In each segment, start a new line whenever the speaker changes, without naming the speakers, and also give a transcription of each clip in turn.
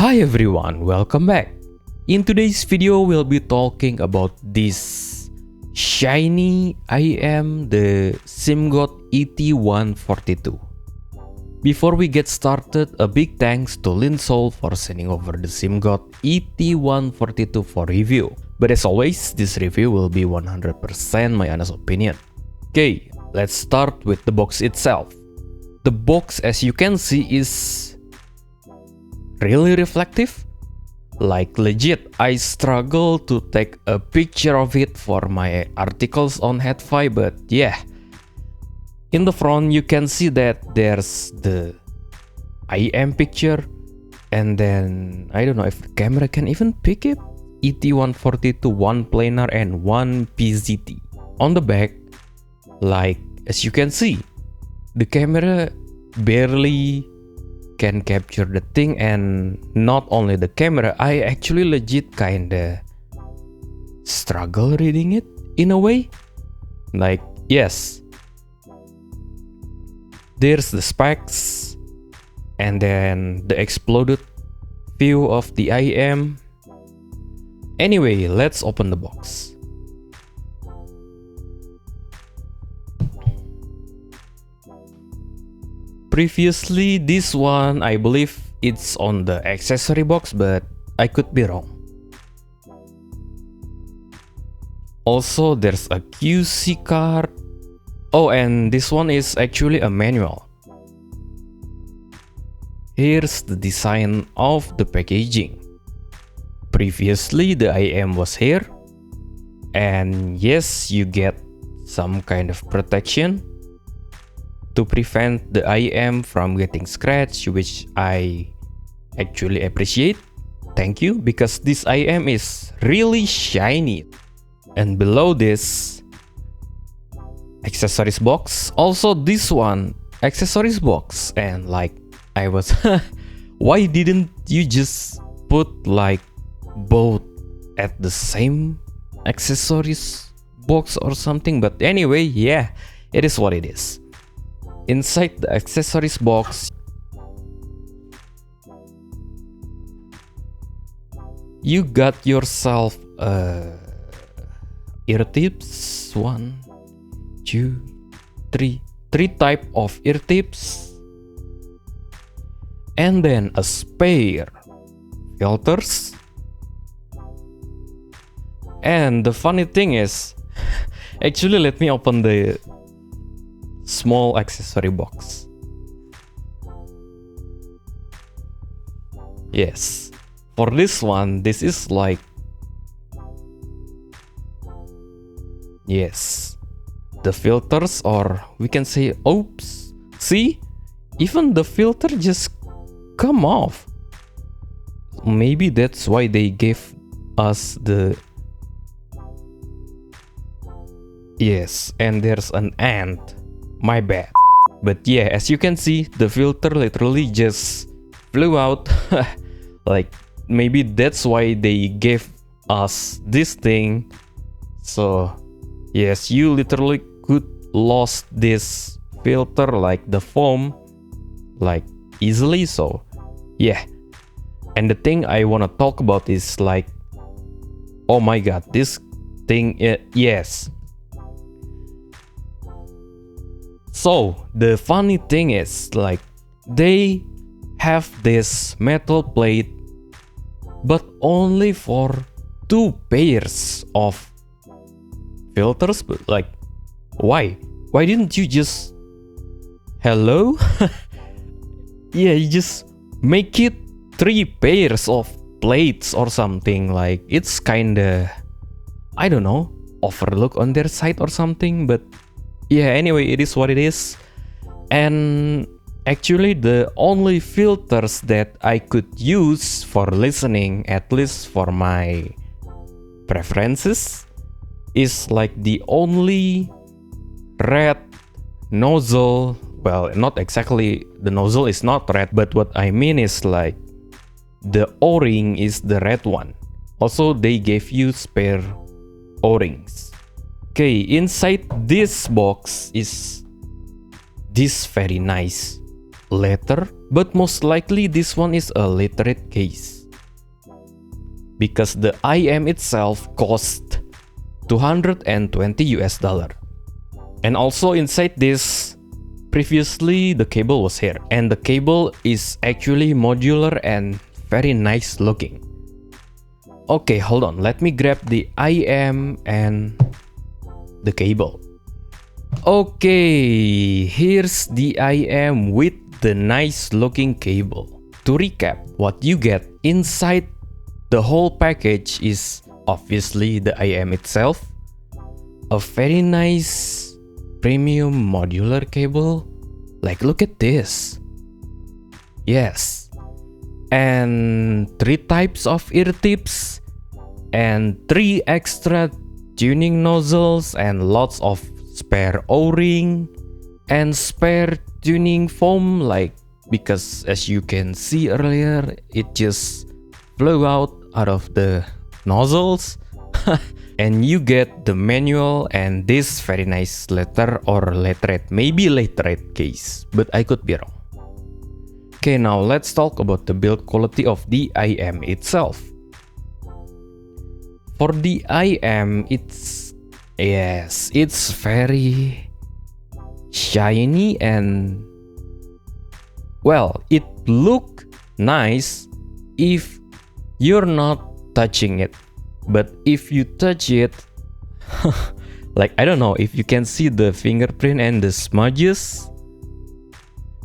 Hi everyone, welcome back. In today's video, we'll be talking about this shiny IM, the SimGod ET142. Before we get started, a big thanks to Linsol for sending over the SimGod ET142 for review. But as always, this review will be 100% my honest opinion. Okay, let's start with the box itself. The box, as you can see, is really reflective. Like legit, I struggle to take a picture of it for my articles on HeadFi, but yeah. In the front, you can see that there's the IM picture, and then I don't know if the camera can even pick it. ET142, one planar and one PZT. On the back, like as you can see, the camera barely can capture the thing, and not only the camera, I actually legit kinda struggle reading it in a way. Like, yes, there's the specs, and then the exploded view of the IM. Anyway, let's open the box. Previously, this one, I believe it's on the accessory box, but I could be wrong. Also, there's a QC card. Oh, and this one is actually a manual. Here's the design of the packaging. Previously, the IM was here. And yes, you get some kind of protection to prevent the IM from getting scratched, which I actually appreciate. Thank you, because this IM is really shiny. And below this, accessories box. Also this one, accessories box. And like, I was, why didn't you just put like both at the same accessories box or something? But anyway, yeah, it is what it is. Inside the accessories box, you got yourself ear tips. 1, 2, 3. 3 type of ear tips. And then a spare filters. And the funny thing is, actually let me open the small accessory box. Yes, for this one, this is like, yes, the filters, or we can say, oops, see, even the filter just come off. Maybe that's why they gave us the, yes, and there's an ant. My bad. But yeah, as you can see, the filter literally just flew out. Like, maybe that's why they gave us this thing. So yes, you literally could lost this filter, like the foam, like easily. So yeah. And the thing I want to talk about is like, oh my god, this thing, yes. So the funny thing is, like, they have this metal plate, but only for 2 pairs of filters. But like, why didn't you just, hello? Yeah, you just make it 3 pairs of plates or something. Like, it's kinda, I don't know, overlook on their side or something. But yeah, anyway, it is what it is. And actually, the only filters that I could use for listening, at least for my preferences, is like the only red nozzle. Well, not exactly, the nozzle is not red, but what I mean is like the O-ring is the red one. Also, they gave you spare O-rings. Okay, inside this box is this very nice letter, but most likely this one is a lettered case, because the IM itself cost $220 US. And also inside this, previously the cable was here, and the cable is actually modular and very nice looking. Okay, hold on, let me grab the IM and the cable. Okay, here's the IM with the nice looking cable. To recap, what you get inside the whole package is obviously the IM itself, a very nice premium modular cable. Like, look at this. Yes. And 3 types of ear tips, and 3 extra tuning nozzles, and lots of spare O-ring and spare tuning foam, like, because as you can see earlier, it just flew out of the nozzles. And you get the manual and this very nice letter or lettered, maybe lettered case, but I could be wrong. Okay, now let's talk about the build quality of the IM itself. For the IM, it's very shiny and, well, it look nice if you're not touching it. But if you touch it, like, I don't know if you can see the fingerprint and the smudges.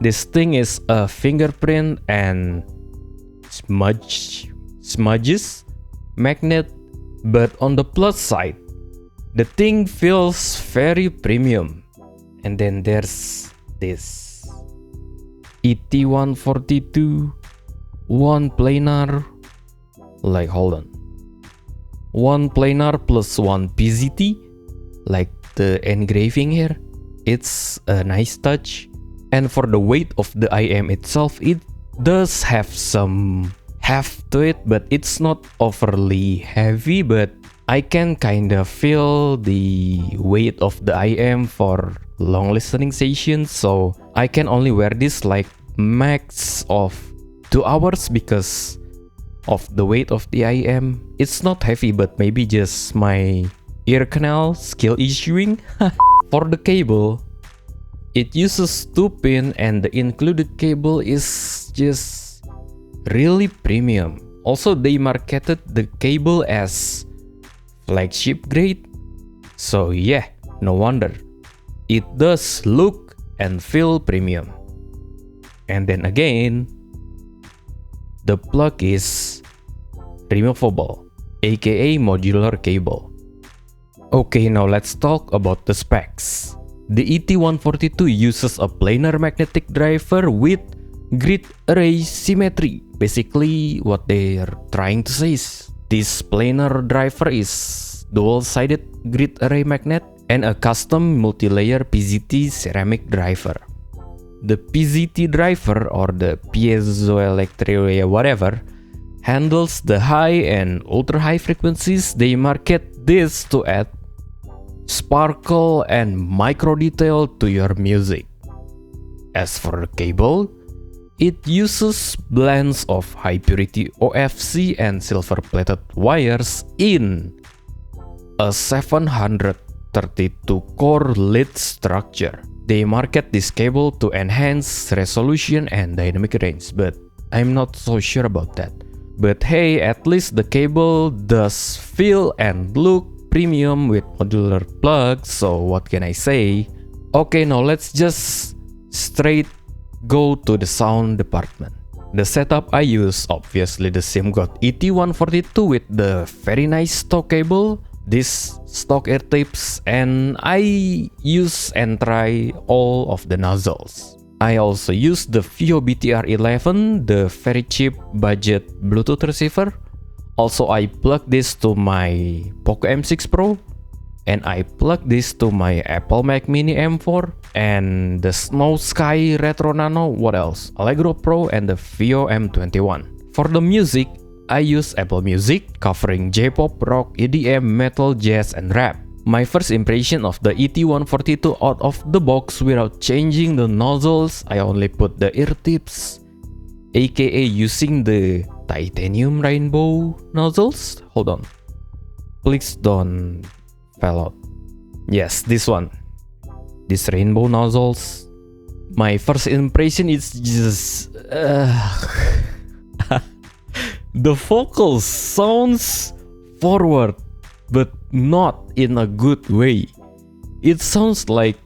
This thing is a fingerprint and smudges magnet, but on the plus side, the thing feels very premium. And then there's this ET142 one planar, like, hold on, 1 planar plus 1 PZT, like the engraving here. It's a nice touch. And for the weight of the IM itself, it does have some heft to it, but it's not overly heavy, but I can kind of feel the weight of the IM for long listening sessions, so I can only wear this like max of 2 hours because of the weight of the IM. It's not heavy, but maybe just my ear canal skill issuing. For the cable, it uses 2-pin and the included cable is just really premium. Also, they marketed the cable as flagship grade, so yeah, no wonder. It does look and feel premium. And then again, the plug is removable, aka modular cable. Okay, now let's talk about the specs. The ET142 uses a planar magnetic driver with grid array symmetry. Basically, what they're trying to say is this planar driver is dual-sided grid array magnet and a custom multi-layer PZT ceramic driver. The PZT driver, or the piezoelectric whatever, handles the high and ultra high frequencies. They market this to add sparkle and micro detail to your music. As for the cable, it uses blends of high purity OFC and silver plated wires in a 732 core lead structure. They market this cable to enhance resolution and dynamic range, but I'm not so sure about that. But hey, at least the cable does feel and look premium with modular plugs, so what can I say? Okay, now let's just straight go to the sound department. The setup I use, obviously the SimGod ET142 with the very nice stock cable, this stock ear tips, and I use and try all of the nozzles. I also use the Vio BTR11, the very cheap budget Bluetooth receiver. Also, I plug this to my Poco M6 Pro, and I plug this to my Apple Mac Mini M4, and the Snow Sky Retro Nano, what else? Allegro Pro, and the Vio M21. For the music, I use Apple Music, covering J-pop, rock, EDM, metal, jazz, and rap. My first impression of the ET142 out of the box without changing the nozzles, I only put the ear tips, aka using the titanium rainbow nozzles. Hold on, please don't fall out. Yes, this one, this rainbow nozzles. My first impression is just the vocal sounds forward, but not in a good way. It sounds like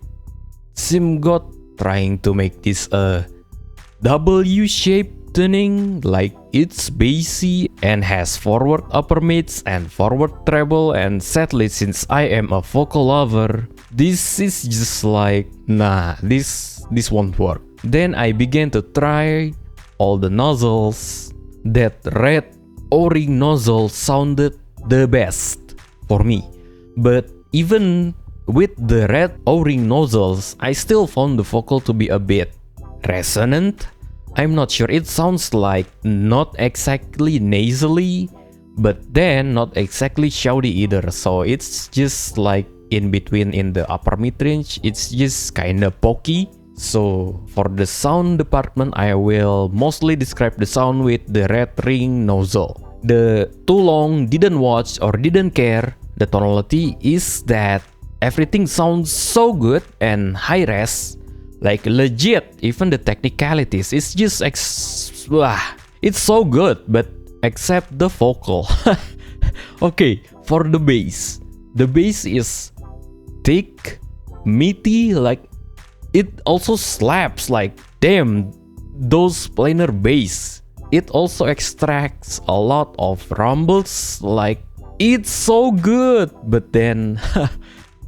SimGod trying to make this a W-shaped tuning, like it's bassy and has forward upper mids and forward treble, and sadly, since I am a vocal lover, this is just like, nah, this won't work. Then I began to try all the nozzles. That red O-ring nozzle sounded the best for me, but even with the red O-ring nozzles, I still found the vocal to be a bit resonant. I'm not sure, it sounds like not exactly nasally, but then not exactly shouty either, so it's just like in between in the upper mid-range. It's just kinda pokey. So for the sound department, I will mostly describe the sound with the red ring nozzle. The too long didn't watch or didn't care, the tonality is that everything sounds so good and high res, like legit. Even the technicalities, it's just it's so good, but except the vocal. Okay, for the bass is thick, meaty, like it also slaps like damn those planar bass. It also extracts a lot of rumbles, like it's so good. But then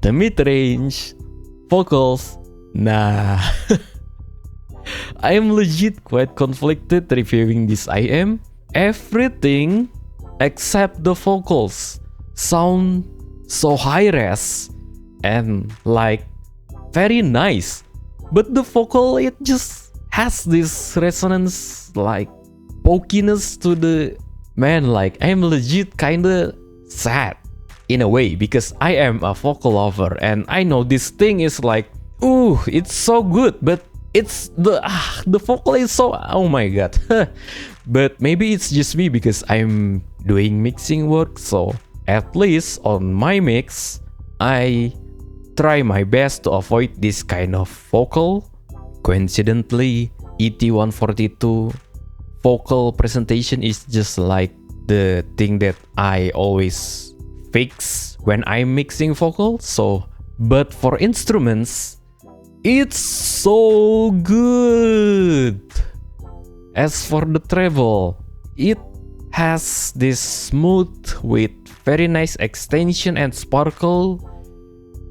the mid-range vocals, nah. I am legit quite conflicted reviewing this IM. Everything except the vocals sound so high res and like very nice, but the vocal, it just has this resonance, like pokiness to the man. Like I'm legit kinda sad in a way, because I am a vocal lover and I know this thing is like, ooh, it's so good, but it's the vocal is so, oh my god. But maybe it's just me because I'm doing mixing work, so at least on my mix I try my best to avoid this kind of vocal. Coincidentally, ET142 vocal presentation is just like the thing that I always fix when I'm mixing vocals. So, but for instruments, it's so good. As for the treble, it has this smooth with very nice extension and sparkle.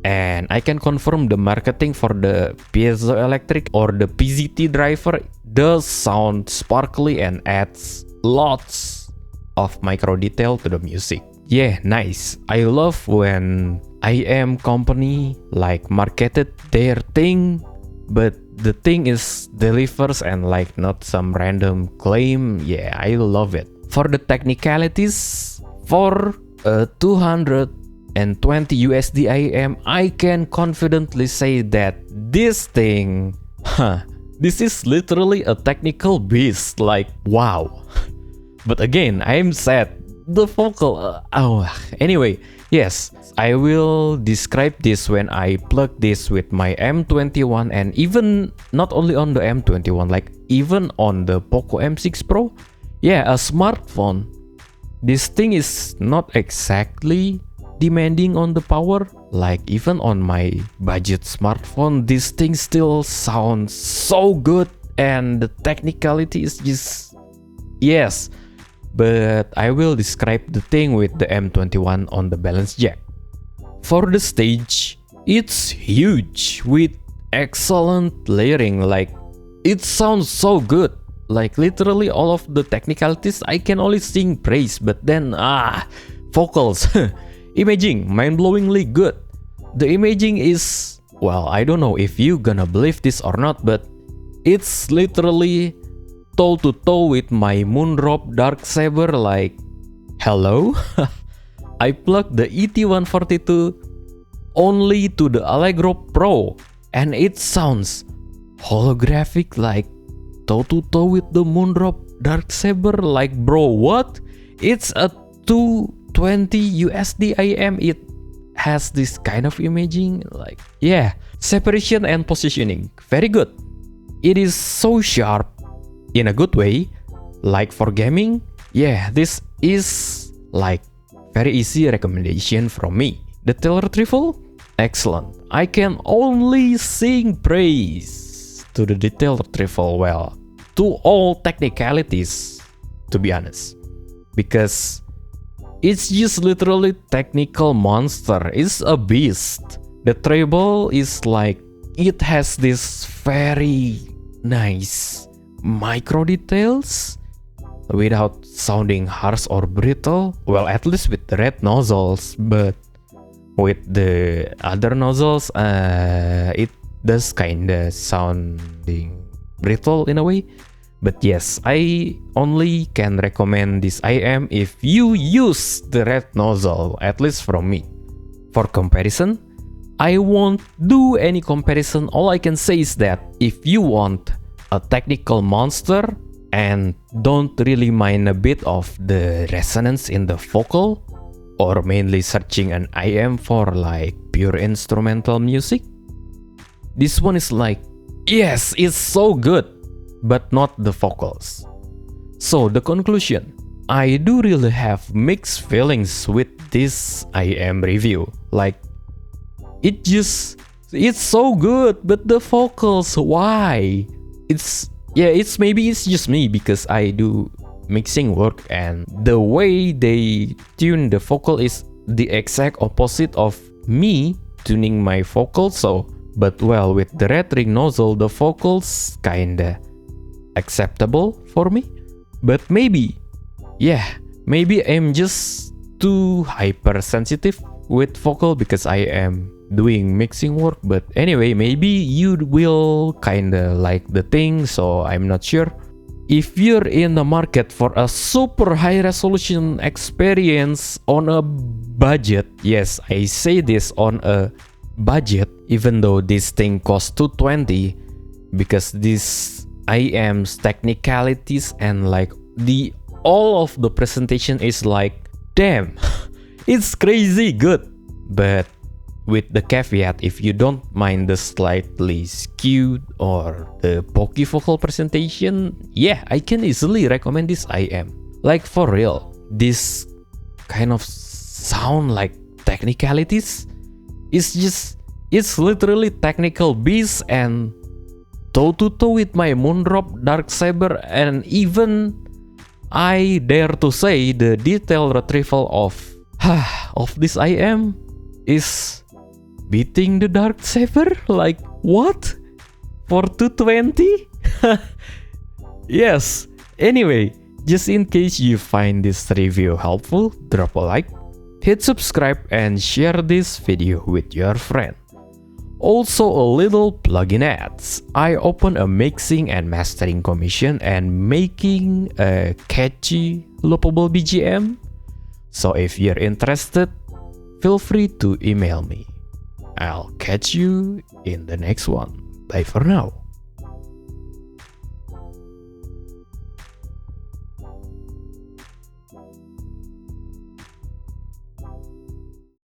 And I can confirm the marketing for the piezoelectric or the PZT driver does sound sparkly and adds lots of micro detail to the music. Yeah, nice. I love when IM company like marketed their thing, but the thing is delivers and like not some random claim. Yeah, I love it. For the technicalities, for a 220 USD IM, I can confidently say that this thing, this is literally a technical beast, like wow. But again, I'm sad. The vocal, anyway, yes, I will describe this when I plug this with my M21, and even not only on the M21, like even on the Poco M6 Pro. Yeah, a smartphone. This thing is not exactly demanding on the power, like even on my budget smartphone, this thing still sounds so good, and the technicality is just, yes. But I will describe the thing with the M21 on the balance jack. For the stage, it's huge with excellent layering, like it sounds so good. Like literally all of the technicalities I can only sing praise, but then vocals. Imaging, mind-blowingly good. The imaging is, well, I don't know if you gonna believe this or not, but it's literally toe-to-toe with my Moonrop Darksaber, like, hello? I plugged the ET142 only to the Allegro Pro, and it sounds holographic like toe-to-toe with the Moondrop Darksaber. Like, bro, what? It's a 220 USD IM. It has this kind of imaging, like, yeah, separation and positioning, very good. It is so sharp in a good way, like for gaming. Yeah, this is like very easy recommendation from me. The tail retrieval, excellent. I can only sing praise to the detail retrieval, well, to all technicalities, to be honest, because it's just literally technical monster. It's a beast. The treble is like, it has this very nice micro details without sounding harsh or brittle. Well, at least with the red nozzles, but with the other nozzles, it does kinda sounding brittle in a way. But yes, I only can recommend this IM if you use the red nozzle, at least from me. For comparison, I won't do any comparison. All I can say is that if you want a technical monster and don't really mind a bit of the resonance in the vocal, or mainly searching an IM for like pure instrumental music, this one is like, yes, it's so good, but not the vocals. So the conclusion, I do really have mixed feelings with this IM review. Like, it's so good, but the vocals, why? Maybe it's just me because I do mixing work, and the way they tune the vocal is the exact opposite of me tuning my vocal. So, but well, with the red ring nozzle, the vocals kinda acceptable for me. But maybe I'm just too hypersensitive with vocal because I am doing mixing work. But anyway, maybe you will kinda like the thing, so I'm not sure. If you're in the market for a super high resolution experience on a budget, yes, I say this, on a budget, even though this thing costs $220, because this IM's technicalities and like all of the presentation is like, damn, it's crazy good. But with the caveat, if you don't mind the slightly skewed or the pokey vocal presentation, yeah, I can easily recommend this IM. Like, for real, this kind of sound like technicalities, it's literally technical beast and toe-to-toe with my Moondrop Darksaber, and even I dare to say the detail retrieval of this IM is beating the Darksaber. Like, what? For 220? Yes. Anyway, just in case you find this review helpful, drop a like, hit subscribe, and share this video with your friend. Also, a little plugin ads. I open a mixing and mastering commission and making a catchy loopable BGM. So if you're interested, feel free to email me. I'll catch you in the next one. Bye for now.